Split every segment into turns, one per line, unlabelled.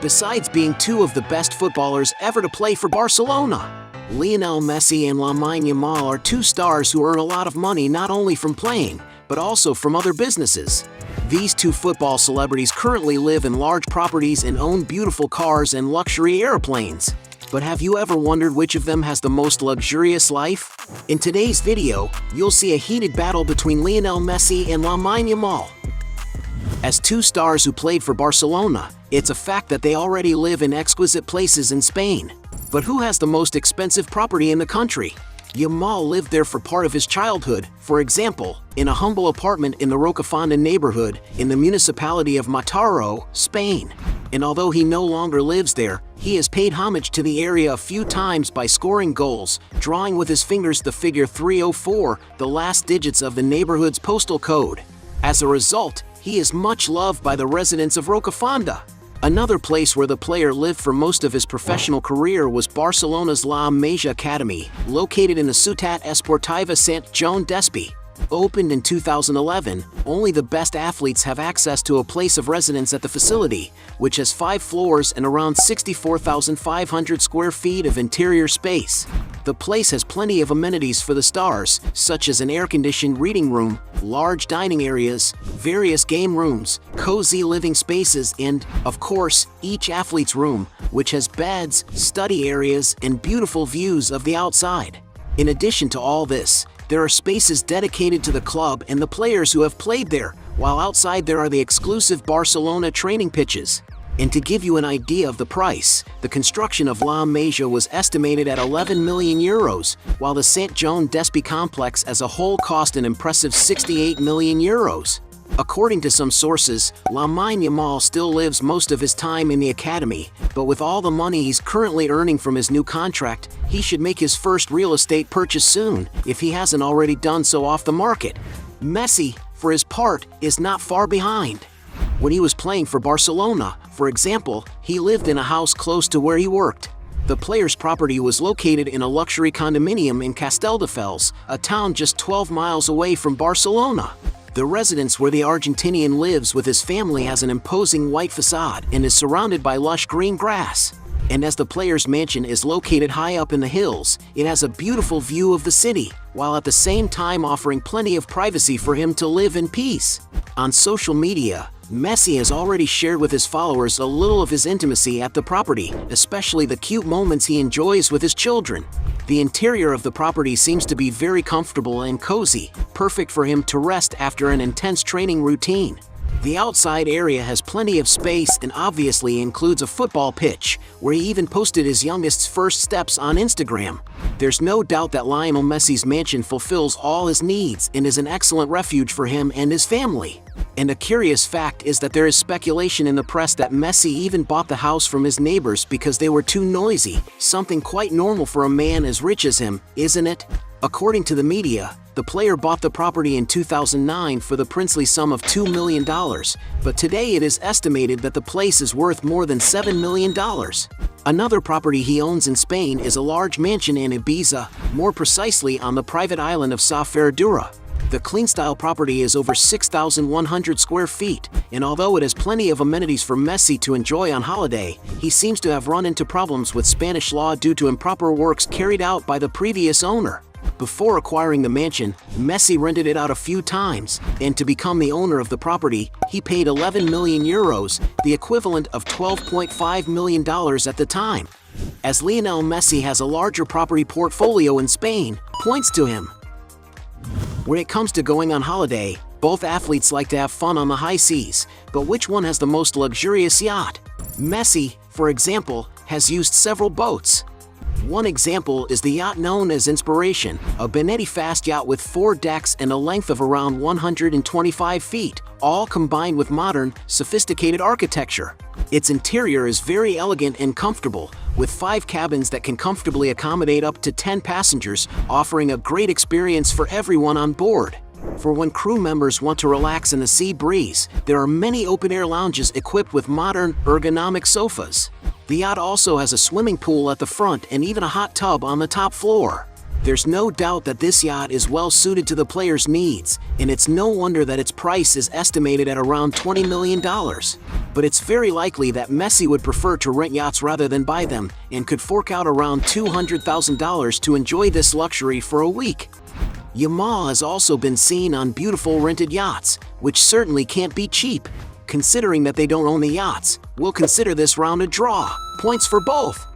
Besides being two of the best footballers ever to play for Barcelona, Lionel Messi and Lamine Yamal are two stars who earn a lot of money not only from playing, but also from other businesses. These two football celebrities currently live in large properties and own beautiful cars and luxury airplanes. But have you ever wondered which of them has the most luxurious life? In today's video, you'll see a heated battle between Lionel Messi and Lamine Yamal. As two stars who played for Barcelona, it's a fact that they already live in exquisite places in Spain. But who has the most expensive property in the country? Yamal lived there for part of his childhood, for example, in a humble apartment in the Rocafonda neighborhood in the municipality of Mataró, Spain. And although he no longer lives there, he has paid homage to the area a few times by scoring goals, drawing with his fingers the figure 304, the last digits of the neighborhood's postal code. As a result, he is much loved by the residents of Rocafonda. Another place where the player lived for most of his professional career was Barcelona's La Masia Academy, located in the Ciutat Esportiva Sant Joan d'Espí. Opened in 2011, only the best athletes have access to a place of residence at the facility, which has 5 floors and around 64,500 square feet of interior space. The place has plenty of amenities for the stars, such as an air-conditioned reading room, large dining areas, various game rooms, cozy living spaces and, of course, each athlete's room, which has beds, study areas, and beautiful views of the outside. In addition to all this, there are spaces dedicated to the club and the players who have played there, while outside there are the exclusive Barcelona training pitches. And to give you an idea of the price, the construction of La Masia was estimated at 11 million euros, while the Sant Joan d'Espí complex as a whole cost an impressive 68 million euros. According to some sources, Lamine Yamal still lives most of his time in the academy, but with all the money he's currently earning from his new contract, he should make his first real estate purchase soon, if he hasn't already done so off the market. Messi, for his part, is not far behind. When he was playing for Barcelona, for example, he lived in a house close to where he worked. The player's property was located in a luxury condominium in Castelldefels, a town just 12 miles away from Barcelona. The residence where the Argentinian lives with his family has an imposing white facade and is surrounded by lush green grass. And as the player's mansion is located high up in the hills, it has a beautiful view of the city, while at the same time offering plenty of privacy for him to live in peace. On social media, Messi has already shared with his followers a little of his intimacy at the property, especially the cute moments he enjoys with his children. The interior of the property seems to be very comfortable and cozy, perfect for him to rest after an intense training routine. The outside area has plenty of space and obviously includes a football pitch, where he even posted his youngest's first steps on Instagram. There's no doubt that Lionel Messi's mansion fulfills all his needs and is an excellent refuge for him and his family. And a curious fact is that there is speculation in the press that Messi even bought the house from his neighbors because they were too noisy, something quite normal for a man as rich as him, isn't it? According to the media, the player bought the property in 2009 for the princely sum of $2 million, but today it is estimated that the place is worth more than $7 million. Another property he owns in Spain is a large mansion in Ibiza, more precisely on the private island of Sa Ferradura. The clean-style property is over 6,100 square feet, and although it has plenty of amenities for Messi to enjoy on holiday, he seems to have run into problems with Spanish law due to improper works carried out by the previous owner. Before acquiring the mansion, Messi rented it out a few times, and to become the owner of the property, he paid 11 million euros, the equivalent of $12.5 million at the time. As Lionel Messi has a larger property portfolio in Spain, points to him. When it comes to going on holiday, both athletes like to have fun on the high seas, but which one has the most luxurious yacht? Messi, for example, has used several boats. One example is the yacht known as Inspiration, a Benetti fast yacht with 4 decks and a length of around 125 feet, all combined with modern, sophisticated architecture. Its interior is very elegant and comfortable, with 5 cabins that can comfortably accommodate up to 10 passengers, offering a great experience for everyone on board. For when crew members want to relax in the sea breeze, there are many open-air lounges equipped with modern, ergonomic sofas. The yacht also has a swimming pool at the front and even a hot tub on the top floor. There's no doubt that this yacht is well suited to the player's needs, and it's no wonder that its price is estimated at around $20 million. But it's very likely that Messi would prefer to rent yachts rather than buy them, and could fork out around $200,000 to enjoy this luxury for a week. Yamal has also been seen on beautiful rented yachts, which certainly can't be cheap. Considering that they don't own the yachts, we'll consider this round a draw. Points for both.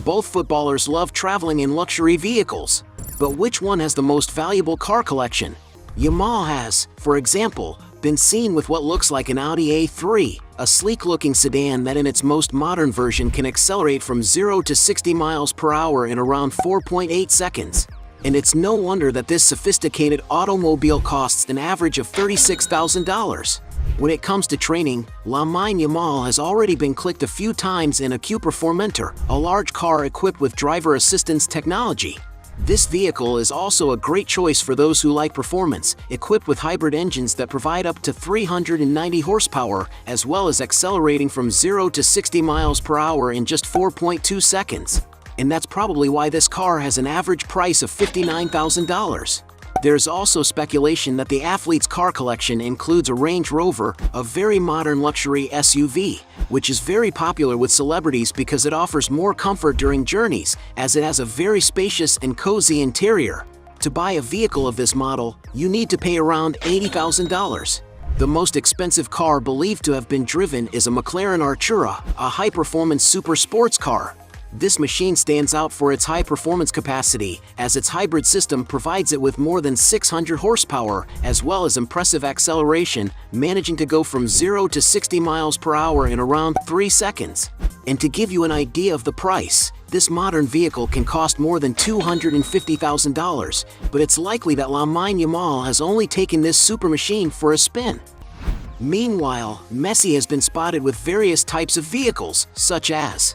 Both footballers love traveling in luxury vehicles, but which one has the most valuable car collection? Yamal has, for example, been seen with what looks like an Audi A3, a sleek-looking sedan that in its most modern version can accelerate from 0 to 60 miles per hour in around 4.8 seconds. And it's no wonder that this sophisticated automobile costs an average of $36,000. When it comes to training, Lamine Yamal has already been clicked a few times in a Cupra Formentor, a large car equipped with driver assistance technology. This vehicle is also a great choice for those who like performance, equipped with hybrid engines that provide up to 390 horsepower, as well as accelerating from 0 to 60 miles per hour in just 4.2 seconds. And that's probably why this car has an average price of $59,000. There's also speculation that the athlete's car collection includes a Range Rover, a very modern luxury SUV, which is very popular with celebrities because it offers more comfort during journeys, as it has a very spacious and cozy interior. To buy a vehicle of this model, you need to pay around $80,000. The most expensive car believed to have been driven is a McLaren Artura, a high-performance super sports car. This machine stands out for its high performance capacity, as its hybrid system provides it with more than 600 horsepower, as well as impressive acceleration, managing to go from 0 to 60 miles per hour in around 3 seconds. And to give you an idea of the price, this modern vehicle can cost more than $250,000, but it's likely that Lamine Yamal has only taken this super machine for a spin. Meanwhile, Messi has been spotted with various types of vehicles, such as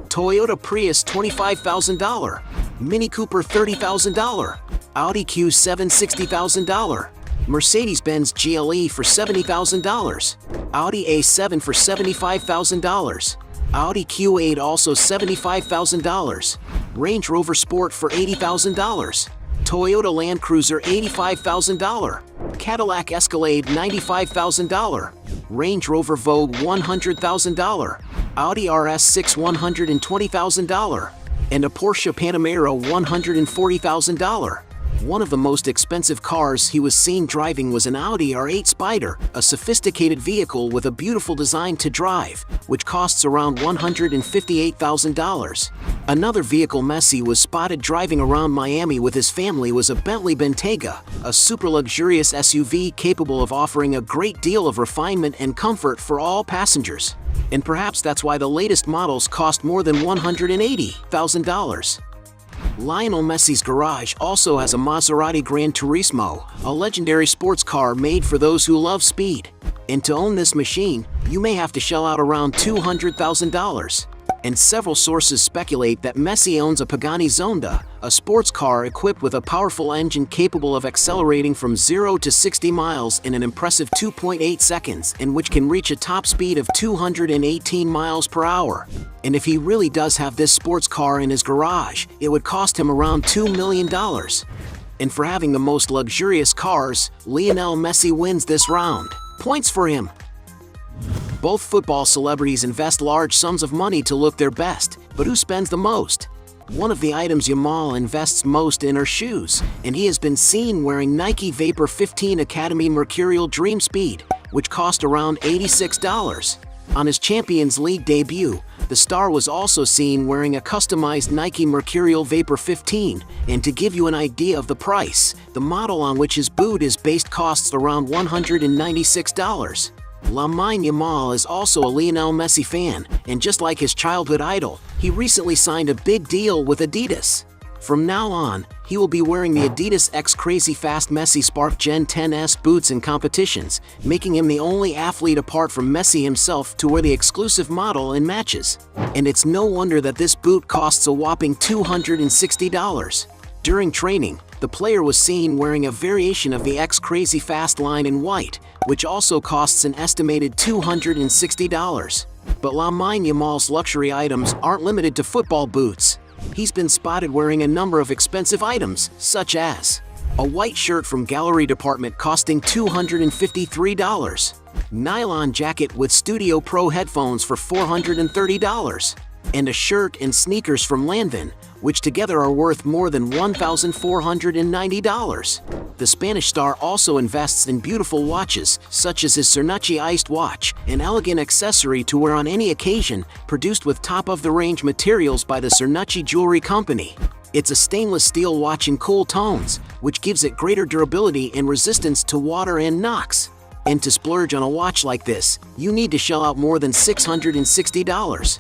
Toyota Prius $25,000, Mini Cooper $30,000, Audi Q7 $60,000, Mercedes-Benz GLE for $70,000, Audi A7 for $75,000, Audi Q8 also $75,000, Range Rover Sport for $80,000, Toyota Land Cruiser $85,000, Cadillac Escalade $95,000, Range Rover Vogue $100,000, Audi RS6 $120,000, and a Porsche Panamera $140,000. One of the most expensive cars he was seen driving was an Audi R8 Spider, a sophisticated vehicle with a beautiful design to drive, which costs around $158,000. Another vehicle Messi was spotted driving around Miami with his family was a Bentley Bentayga, a super luxurious SUV capable of offering a great deal of refinement and comfort for all passengers. And perhaps that's why the latest models cost more than $180,000. Lionel Messi's garage also has a Maserati Gran Turismo, a legendary sports car made for those who love speed. And to own this machine, you may have to shell out around $200,000. And several sources speculate that Messi owns a Pagani Zonda, a sports car equipped with a powerful engine capable of accelerating from 0 to 60 miles in an impressive 2.8 seconds, and which can reach a top speed of 218 miles per hour. And if he really does have this sports car in his garage, it would cost him around $2 million. And for having the most luxurious cars, Lionel Messi wins this round. Points for him. Both football celebrities invest large sums of money to look their best, but who spends the most? One of the items Yamal invests most in are shoes, and he has been seen wearing Nike Vapor 15 Academy Mercurial Dream Speed, which cost around $86. On his Champions League debut, the star was also seen wearing a customized Nike Mercurial Vapor 15, and to give you an idea of the price, the model on which his boot is based costs around $196. Lamine Yamal is also a Lionel Messi fan, and just like his childhood idol, he recently signed a big deal with Adidas. From now on, he will be wearing the Adidas X Crazy Fast Messi Spark Gen 10S boots in competitions, making him the only athlete apart from Messi himself to wear the exclusive model in matches. And it's no wonder that this boot costs a whopping $260. During training, the player was seen wearing a variation of the X Crazy Fast line in white, which also costs an estimated $260. But Lamine Yamal's luxury items aren't limited to football boots. He's been spotted wearing a number of expensive items, such as a white shirt from Gallery Department costing $253, nylon jacket with Studio Pro headphones for $430, and a shirt and sneakers from Lanvin, which together are worth more than $1,490. The Spanish star also invests in beautiful watches, such as his Cernucci iced watch, an elegant accessory to wear on any occasion, produced with top-of-the-range materials by the Cernucci Jewelry Company. It's a stainless steel watch in cool tones, which gives it greater durability and resistance to water and knocks. And to splurge on a watch like this, you need to shell out more than $660.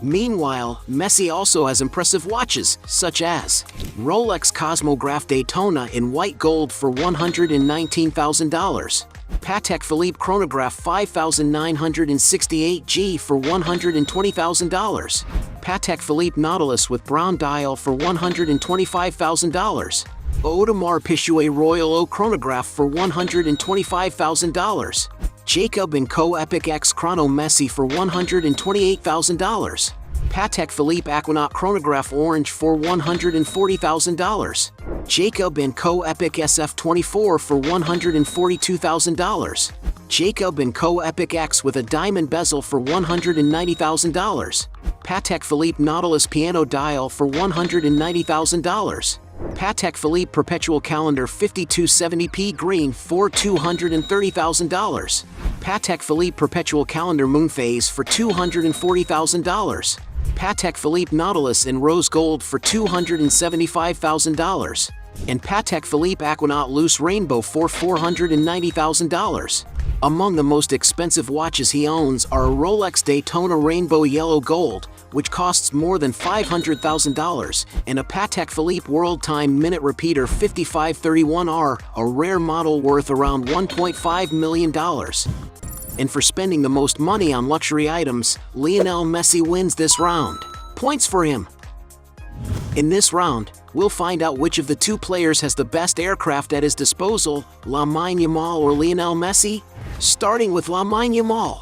Meanwhile, Messi also has impressive watches, such as Rolex Cosmograph Daytona in white gold for $119,000, Patek Philippe Chronograph 5968G for $120,000, Patek Philippe Nautilus with brown dial for $125,000, Audemars Piguet Royal Oak Chronograph for $125,000, Jacob & Co. Epic X Chrono Messi for $128,000, Patek Philippe Aquanaut Chronograph Orange for $140,000, Jacob & Co. Epic SF24 for $142,000, Jacob & Co. Epic X with a diamond bezel for $190,000, Patek Philippe Nautilus Piano Dial for $190,000, Patek Philippe Perpetual Calendar 5270p Green for $230,000, Patek Philippe Perpetual Calendar Moonphase for $240,000, Patek Philippe Nautilus in Rose Gold for $275,000, and Patek Philippe Aquanaut Loose Rainbow for $490,000. Among the most expensive watches he owns are a Rolex Daytona Rainbow Yellow Gold, which costs more than $500,000, and a Patek Philippe World Time Minute Repeater 5531R, a rare model worth around $1.5 million. And for spending the most money on luxury items, Lionel Messi wins this round. Points for him. In this round, we'll find out which of the two players has the best aircraft at his disposal, Lamine Yamal or Lionel Messi. Starting with Lamine Yamal.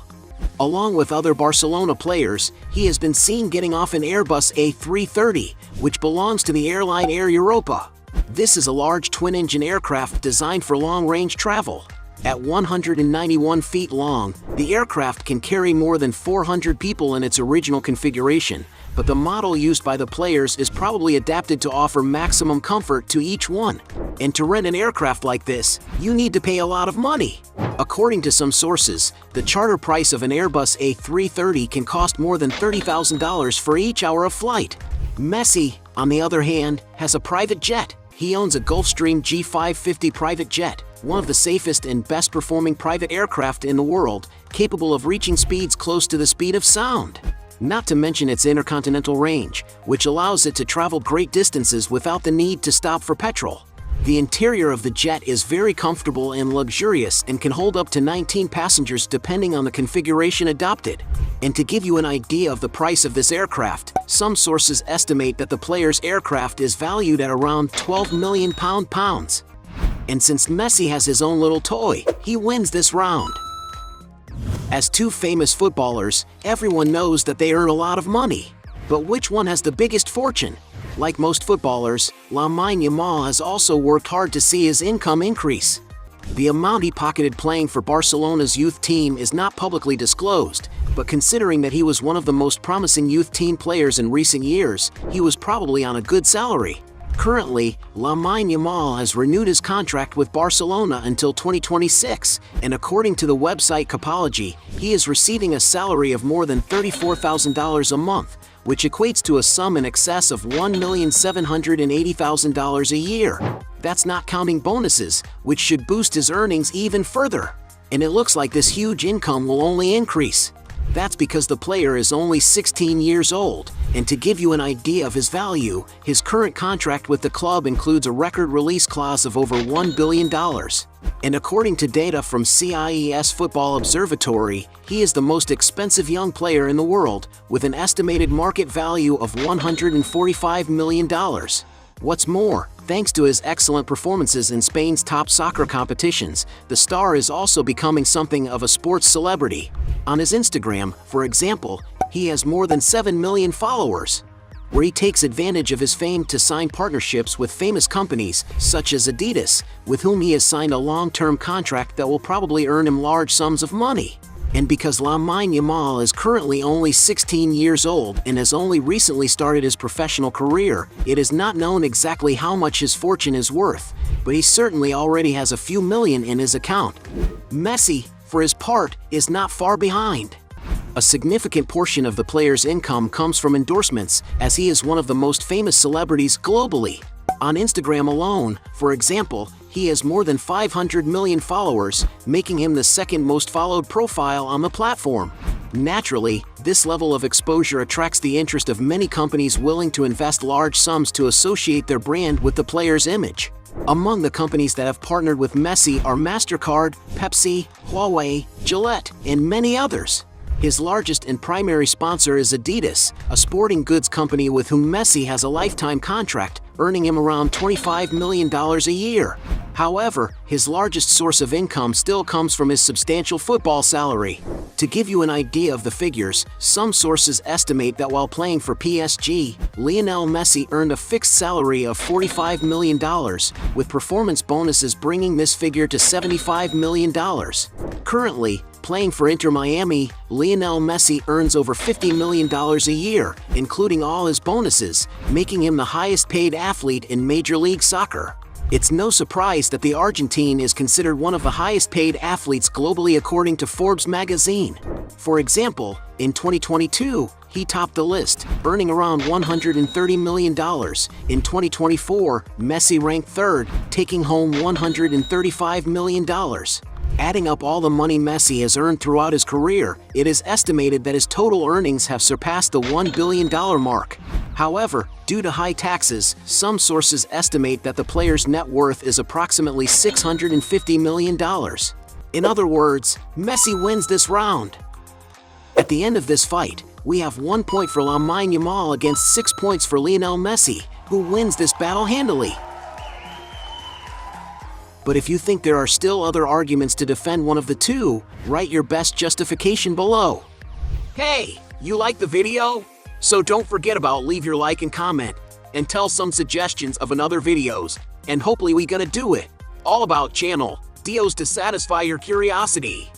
Along with other Barcelona players, he has been seen getting off an Airbus A330, which belongs to the airline Air Europa. This is a large twin-engine aircraft designed for long-range travel. At 191 feet long, the aircraft can carry more than 400 people in its original configuration, but the model used by the players is probably adapted to offer maximum comfort to each one. And to rent an aircraft like this, you need to pay a lot of money. According to some sources, the charter price of an Airbus A330 can cost more than $30,000 for each hour of flight. Messi, on the other hand, has a private jet. He owns a Gulfstream G550 private jet, one of the safest and best performing private aircraft in the world, capable of reaching speeds close to the speed of sound. Not to mention its intercontinental range, which allows it to travel great distances without the need to stop for petrol. The interior of the jet is very comfortable and luxurious and can hold up to 19 passengers depending on the configuration adopted. And to give you an idea of the price of this aircraft, some sources estimate that the player's aircraft is valued at around £12 million. And since Messi has his own little toy, he wins this round. As two famous footballers, everyone knows that they earn a lot of money. But which one has the biggest fortune? Like most footballers, Lamine Yamal has also worked hard to see his income increase. The amount he pocketed playing for Barcelona's youth team is not publicly disclosed, but considering that he was one of the most promising youth team players in recent years, he was probably on a good salary. Currently, Lamine Yamal has renewed his contract with Barcelona until 2026, and according to the website Capology, he is receiving a salary of more than $34,000 a month, which equates to a sum in excess of $1,780,000 a year. That's not counting bonuses, which should boost his earnings even further. And it looks like this huge income will only increase. That's because the player is only 16 years old, and to give you an idea of his value, his current contract with the club includes a record release clause of over $1 billion. And according to data from CIES Football Observatory, he is the most expensive young player in the world, with an estimated market value of $145 million. What's more, thanks to his excellent performances in Spain's top soccer competitions, the star is also becoming something of a sports celebrity. On his Instagram, for example, he has more than 7 million followers. where he takes advantage of his fame to sign partnerships with famous companies such as Adidas, with whom he has signed a long-term contract that will probably earn him large sums of money. And because Lamine Yamal is currently only 16 years old and has only recently started his professional career, it is not known exactly how much his fortune is worth, but he certainly already has a few million in his account. Messi, for his part, is not far behind. A significant portion of the player's income comes from endorsements, as he is one of the most famous celebrities globally. On Instagram alone, for example, he has more than 500 million followers, making him the second most followed profile on the platform. Naturally, this level of exposure attracts the interest of many companies willing to invest large sums to associate their brand with the player's image. Among the companies that have partnered with Messi are MasterCard, Pepsi, Huawei, Gillette, and many others. His largest and primary sponsor is Adidas, a sporting goods company with whom Messi has a lifetime contract, earning him around $25 million a year. However, his largest source of income still comes from his substantial football salary. To give you an idea of the figures, some sources estimate that while playing for PSG, Lionel Messi earned a fixed salary of $45 million, with performance bonuses bringing this figure to $75 million. Currently, playing for Inter Miami, Lionel Messi earns over $50 million a year, including all his bonuses, making him the highest-paid athlete in Major League Soccer. It's no surprise that the Argentine is considered one of the highest-paid athletes globally according to Forbes magazine. For example, in 2022, he topped the list, earning around $130 million. In 2024, Messi ranked third, taking home $135 million. Adding up all the money Messi has earned throughout his career, it is estimated that his total earnings have surpassed the $1 billion mark. However, due to high taxes, some sources estimate that the player's net worth is approximately $650 million. In other words, Messi wins this round. At the end of this fight, we have 1 point for Lamine Yamal against 6 points for Lionel Messi, who wins this battle handily. But if you think there are still other arguments to defend one of the two, write your best justification below. Hey, you like the video? So don't forget about leave your like and comment, and tell some suggestions of another videos, and hopefully we gonna do it. All about channel, deals to satisfy your curiosity.